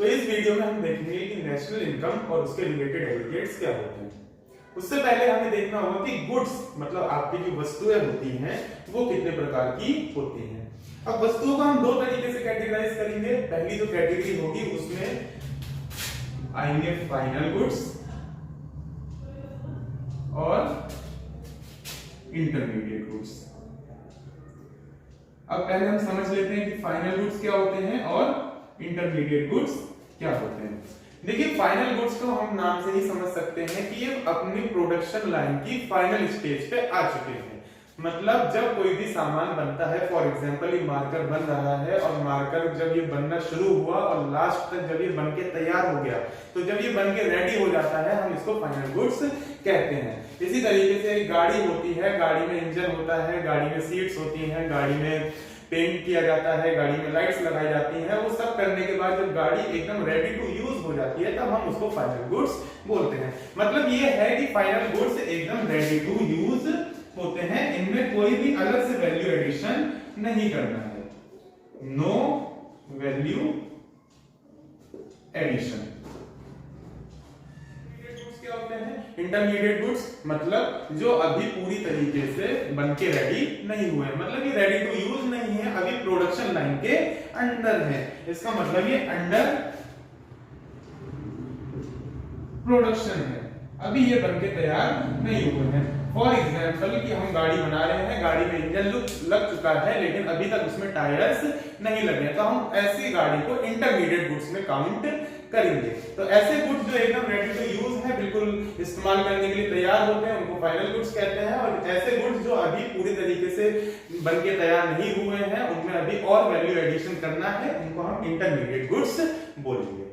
तो इस वीडियो में हम देखेंगे कि नेशनल इनकम और उसके रिलेटेड एलिगेट्स क्या होते हैं। उससे पहले हमें देखना होगा कि गुड्स मतलब आपकी जो वस्तुएं होती हैं वो कितने प्रकार की होती हैं। अब वस्तुओं को हम दो तरीके से कैटेगराइज करेंगे। पहली जो कैटेगरी होगी उसमें आएंगे फाइनल गुड्स और इंटरमीडिएट गुड्स। अब पहले हम समझ लेते हैं कि फाइनल गुड्स क्या होते हैं और इंटरमीडिएट गुड्स क्या होते हैं। देखिए फाइनल गुड्स को हम नाम से ही समझ सकते हैं कि ये अपनी प्रोडक्शन लाइन की फाइनल स्टेज पे आ चुके हैं। मतलब जब कोई भी सामान बनता है, फॉर एग्जांपल ये मार्कर बन रहा है और मार्कर जब ये बनना शुरू हुआ और लास्ट तक जब ये बन के तैयार हो गया, तो जब ये बन के रेडी हो जाता है हम इसको फाइनल गुड्स कहते हैं। इसी तरीके से एक गाड़ी होती है, गाड़ी में इंजन होता है, गाड़ी में सीट्स होती हैं, गाड़ी में पेंट किया जाता है, गाड़ी में लाइट्स लगाई जाती हैं। वो सब करने के बाद जब गाड़ी एकदम रेडी टू यूज हो जाती है तब हम उसको फाइनल गुड्स बोलते हैं। मतलब ये है कि फाइनल गुड्स एकदम रेडी टू यूज होते हैं, इनमें कोई भी अलग से वैल्यू एडिशन नहीं करना है, नो वैल्यू एडिशन। क्या होते हैं इंटरमीडिएट गुड्स, मतलब जो अभी पूरी तरीके से बनके रेडी नहीं हुए, मतलब ये रेडी टू यूज नहीं है, अभी प्रोडक्शन लाइन के अंडर है। इसका मतलब ये अंडर प्रोडक्शन है, अभी ये बनके तैयार नहीं हुए हैं। फॉर एग्जांपल कि हम गाड़ी बना रहे हैं, गाड़ी में इंजन लग चुका है लेकिन अभी तक उसमें टायर्स नहीं लगे, तो हम ऐसी गाड़ी को इंटरमीडिएट गुड्स में काउंट करेंगे। तो ऐसे गुड्स जो एकदम रेडी टू यूज है, बिल्कुल इस्तेमाल करने के लिए तैयार होते हैं, उनको फाइनल गुड्स कहते हैं। और ऐसे गुड्स जो अभी पूरी तरीके से बनके तैयार नहीं हुए हैं, उनमें अभी और वैल्यू एडिशन करना है, उनको हम इंटरमीडिएट गुड्स बोलेंगे।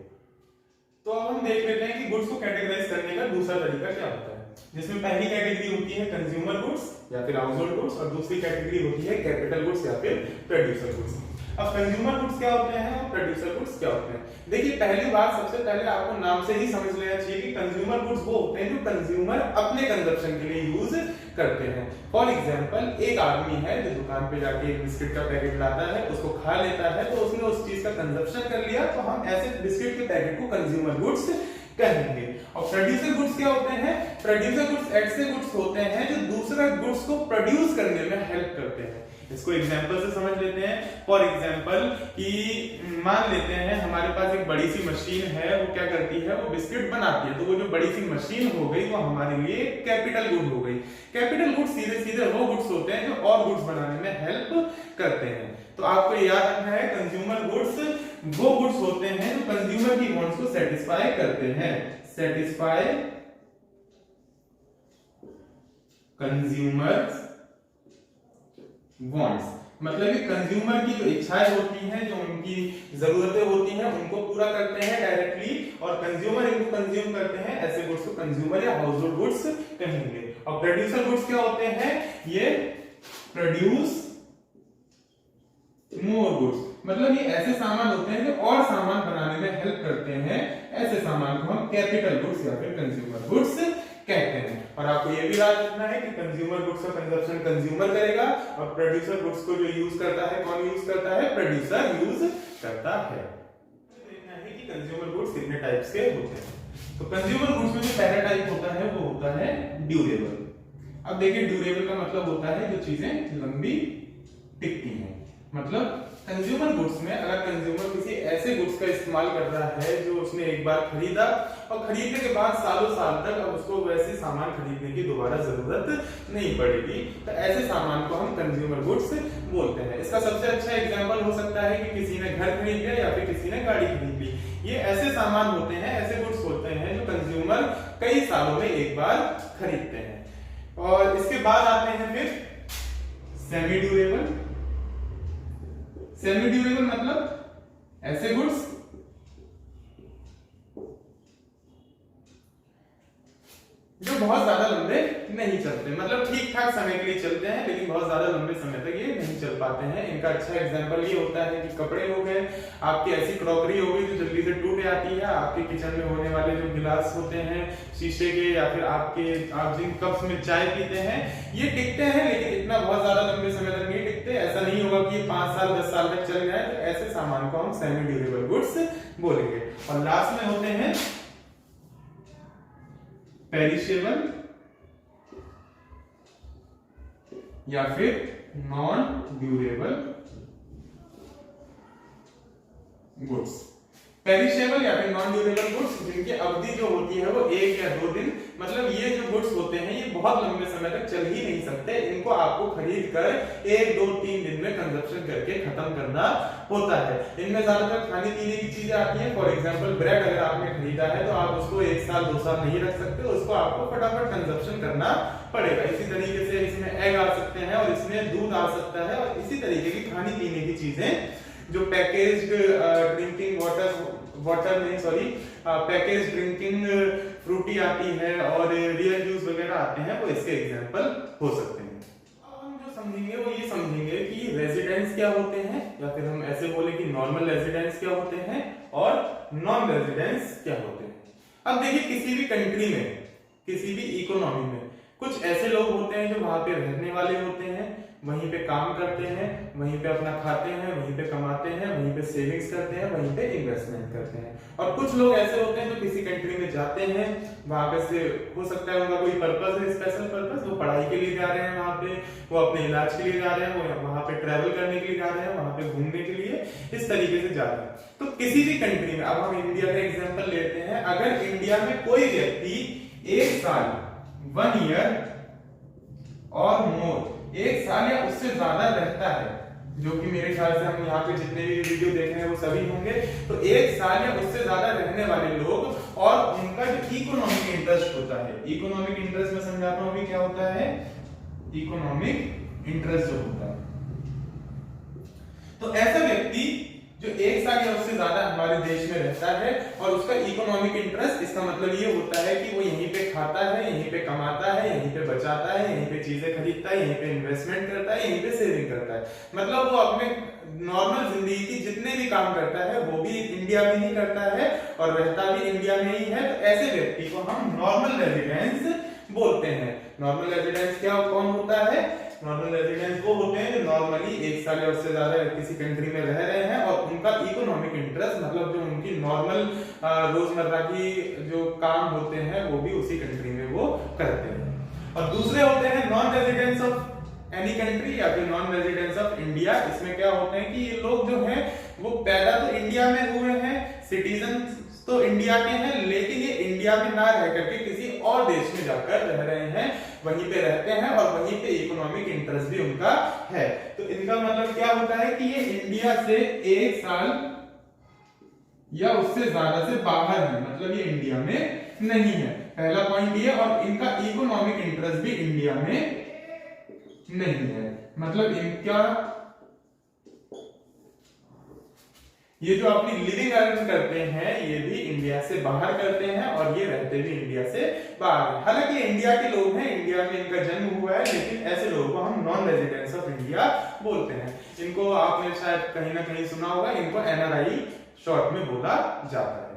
तो अब हम देख लेते हैं कि गुड्स को कैटेगराइज करने का दूसरा तरीका क्या होता है, जिसमें पहली कैटेगरी होती है कंज्यूमर गुड्स या फिर हाउसहोल्ड गुड्स और दूसरी कैटेगरी होती है कैपिटल गुड्स या फिर प्रोड्यूसर गुड्स। अब कंज्यूमर गुड्स क्या होते हैं और प्रोड्यूसर गुड्स क्या होते हैं। देखिए पहली बात, सबसे पहले आपको नाम से ही समझ लेना चाहिए कि कंज्यूमर गुड्स वो होते हैं जो कंज्यूमर अपने कंजप्शन के लिए यूज करते हैं। फॉर एग्जांपल एक आदमी है जो दुकान पे जाके एक बिस्किट का पैकेट लाता है, उसको खा लेता है, तो उसने उस चीज का कंजप्शन कर लिया, तो हम ऐसे बिस्किट के पैकेट को कंज्यूमर गुड्स कहेंगे। और प्रोड्यूसर गुड्स क्या होते हैं, प्रोड्यूसर गुड्स ऐसे गुड्स होते हैं जो दूसरा गुड्स को प्रोड्यूस करने में हेल्प करते हैं। इसको एग्जांपल से समझ लेते हैं। फॉर एग्जांपल कि मान लेते हैं हमारे पास एक बड़ी सी मशीन है, वो क्या करती है, वो बिस्किट बनाती है, तो वो जो बड़ी सी मशीन हो गई वो हमारे लिए कैपिटल गुड हो गई। कैपिटल गुड्स सीधे सीधे वो गुड्स होते हैं जो और गुड्स बनाने में हेल्प करते हैं। तो आपको याद रखना है कंज्यूमर गुड्स वो गुड्स होते हैं जो कंज्यूमर की वांट्स को सेटिस्फाई करते हैं, सेटिस्फाई कंज्यूमर्स वांट्स। मतलब ये कंज्यूमर की जो इच्छाएं होती हैं, जो उनकी जरूरतें होती हैं, उनको पूरा करते हैं डायरेक्टली, और कंज्यूमर इनको कंज्यूम करते हैं। ऐसे गुड्स को कंज्यूमर या हाउसहोल्ड गुड्स कहेंगे। और प्रोड्यूसर गुड्स क्या होते हैं, ये प्रोड्यूस मोर गुड्स, मतलब ये ऐसे सामान होते हैं जो और सामान बनाने में हेल्प करते हैं। ऐसे सामान को हम कैपिटल गुड्स या फिर कंज्यूमर गुड्स कहते हैं। और आपको ये भी याद रखना है कि कंज्यूमर गुड्स का कंजप्शन कंज्यूमर करेगा और प्रोड्यूसर गुड्स को जो यूज करता है, कौन यूज करता है, प्रोड्यूसर यूज करता है। देखना है कि कंज्यूमर गुड्स कितने टाइप्स के होते हैं। तो कंज्यूमर गुड्स में जो पहला टाइप होता है वो होता है ड्यूरेबल। अब देखिए ड्यूरेबल का मतलब होता है जो चीजें लंबी टिकती हैं। मतलब कंज्यूमर गुड्स में अगर कंज्यूमर किसी ऐसे गुड्स का इस्तेमाल कर रहा है जो उसने एक बार खरीदा और खरीदने के बाद सालों साल तक अब उसको वैसे सामान खरीदने की दोबारा जरूरत नहीं पड़ेगी, तो ऐसे सामान को हम कंज्यूमर गुड्स बोलते हैं। इसका सबसे अच्छा एग्जांपल हो सकता है कि किसी ने घर खरीद लिया या फिर किसी ने गाड़ी खरीद ली। ये ऐसे सामान होते हैं, ऐसे गुड्स होते हैं जो कंज्यूमर कई सालों में एक बार खरीदते हैं। और इसके बाद आते हैं फिर सेमी ड्यूरेबल। सेमी ड्यूरेबल मतलब ऐसे गुड्स जो बहुत ज्यादा लंबे नहीं चलते, मतलब ठीक ठाक समय के लिए चलते हैं लेकिन बहुत ज्यादा लंबे समय तक ये नहीं चल पाते हैं। इनका अच्छा एग्जांपल ये होता है कि कपड़े हो गए, आपकी ऐसी क्रॉकरी हो गई जो जल्दी से टूट जाती है, आपके किचन में होने वाले जो गिलास होते हैं शीशे के, या फिर आप जिन कप्स में चाय पीते हैं, ये टिकते हैं लेकिन इतना बहुत ज्यादा लंबे समय तक नहीं टिकते। टिकते, ऐसा नहीं होगा कि ये 5 साल 10 साल तक चल जाए, तो ऐसे सामान को हम सेमी ड्यूरेबल गुड्स बोलेंगे। और लास्ट में होते हैं पेरिशेबल या फिर नॉन ड्यूरेबल गुड्स। पेरिशेबल या फिर नॉन ड्यूरेबल गुड्स जिनकी अवधि जो होती है वो 1 या 2 दिन, मतलब ये जो गुड्स होते हैं ये बहुत लंबे समय तक चल ही नहीं सकते, इनको आपको खरीद कर 1 2 3 दिन में कंजप्शन करके खत्म करना होता है। इनमें ज्यादातर खाने पीने की चीजें आती हैं। फॉर एग्जांपल ब्रेड अगर आपने खरीदा है तो आप उसको 1 साल 2 साल नहीं रख सकते, उसको आपको फटाफट कंजप्शन करना पड़ेगा। इसी तरीके से इसमें एग आ सकते हैं और इसमें दूध आ सकता है, और इसी तरीके की खाने पीने की चीजें जो पैकेज्ड ड्रिंकिंग वाटर नहीं सॉरी पैकेज ड्रिंकिंग फ्रूटी आती है और रियल जूस वगैरह आते हैं, वो इसके एग्जांपल हो सकते हैं। अब हम जो समझेंगे वो ये समझेंगे कि रेजिडेंस क्या होते हैं, या फिर हम ऐसे बोले कि नॉर्मल रेजिडेंस क्या होते हैं और नॉन रेजिडेंस क्या होते हैं। अब देखिए किसी भी कंट्री में, किसी भी इकोनॉमी में कुछ ऐसे लोग होते हैं जो वहां पे रहने वाले होते हैं, वहीं पे काम करते हैं, वहीं पे अपना खाते हैं, वहीं पे कमाते हैं, वहीं पे सेविंग्स करते हैं, वहीं पे इन्वेस्टमेंट करते हैं। और कुछ लोग ऐसे होते हैं जो किसी कंट्री में जाते हैं, वहां पे से हो सकता है उनका कोई पर्पस है, स्पेशल पर्पस, वो पढ़ाई के लिए जा रहे हैं वहां पे, वो अपने इलाज के लिए जा रहे हैं, वो वहां पे ट्रैवल करने के लिए जा रहे हैं, वहां पे घूमने के लिए, इस तरीके से जा रहे हैं। तो किसी भी कंट्री में, अब हम इंडिया का एग्जाम्पल लेते हैं, अगर इंडिया में कोई व्यक्ति 1 साल 1 ईयर और मोर 1 साल या उससे ज्यादा रहता है, जो कि मेरे ख्याल से हम यहाँ पे जितने भी वीडियो देख रहे हैं वो सभी होंगे, तो 1 साल या उससे ज्यादा रहने वाले लोग और उनका जो इकोनॉमिक इंटरेस्ट होता है, इकोनॉमिक इंटरेस्ट में समझाता हूँ क्या होता है, इकोनॉमिक इंटरेस्ट जो होता है, तो ऐसा व्यक्ति जो 1 साल या उससे ज्यादा हमारे देश में रहता है और उसका इकोनॉमिक इंटरेस्ट, इसका मतलब ये होता है कि वो यहीं पे खाता है, यहीं पे कमाता है, यहीं पे बचाता है, यहीं पे चीजें खरीदता है, यहीं पे इन्वेस्टमेंट करता है, यहीं पे सेविंग करता है, मतलब वो अपने नॉर्मल जिंदगी की जितने भी काम करता है वो भी इंडिया में ही करता है और रहता भी इंडिया में ही है। तो ऐसे व्यक्ति को हम नॉर्मल रेजिडेंस बोलते हैं। नॉर्मल रेजिडेंस क्या कौन होता है? नॉर्मल रेजिडेंस वो होते हैं जो नॉर्मली 1 साल या उससे ज्यादा किसी कंट्री में रह रहे हैं और उनका इकोनॉमिक इंटरेस्ट, मतलब जो उनकी नॉर्मल रोजमर्रा की जो काम होते हैं वो भी उसी कंट्री में वो करते हैं। और दूसरे होते हैं non residence of any country या फिर नॉन रेजिडेंस ऑफ इंडिया। इसमें क्या होते हैं कि ये लोग जो हैं वो पैदा तो इंडिया में हुए हैं, सिटीजन तो इंडिया के हैं, लेकिन ये इंडिया में ना रह करके किसी और देश में जाकर रह रहे हैं, वहीं पे रहते हैं और वहीं पे इकोनॉमिक इंटरेस्ट भी उनका है। तो इनका मतलब क्या होता है कि ये इंडिया से 1 साल या उससे ज्यादा से बाहर है, मतलब ये इंडिया में नहीं है, पहला पॉइंट ये। और इनका इकोनॉमिक इंटरेस्ट भी इंडिया में नहीं है, मतलब इनका ये जो अपनी लिविंग अर्न करते हैं ये भी इंडिया से बाहर करते हैं और ये रहते भी इंडिया से बाहर। हालांकि इंडिया के लोग हैं, इंडिया में इनका जन्म हुआ है, लेकिन ऐसे लोगों को हम नॉन रेजिडेंस ऑफ इंडिया बोलते हैं। इनको आपने शायद कहीं ना कहीं सुना होगा, इनको एनआरआई शॉर्ट में बोला जाता है।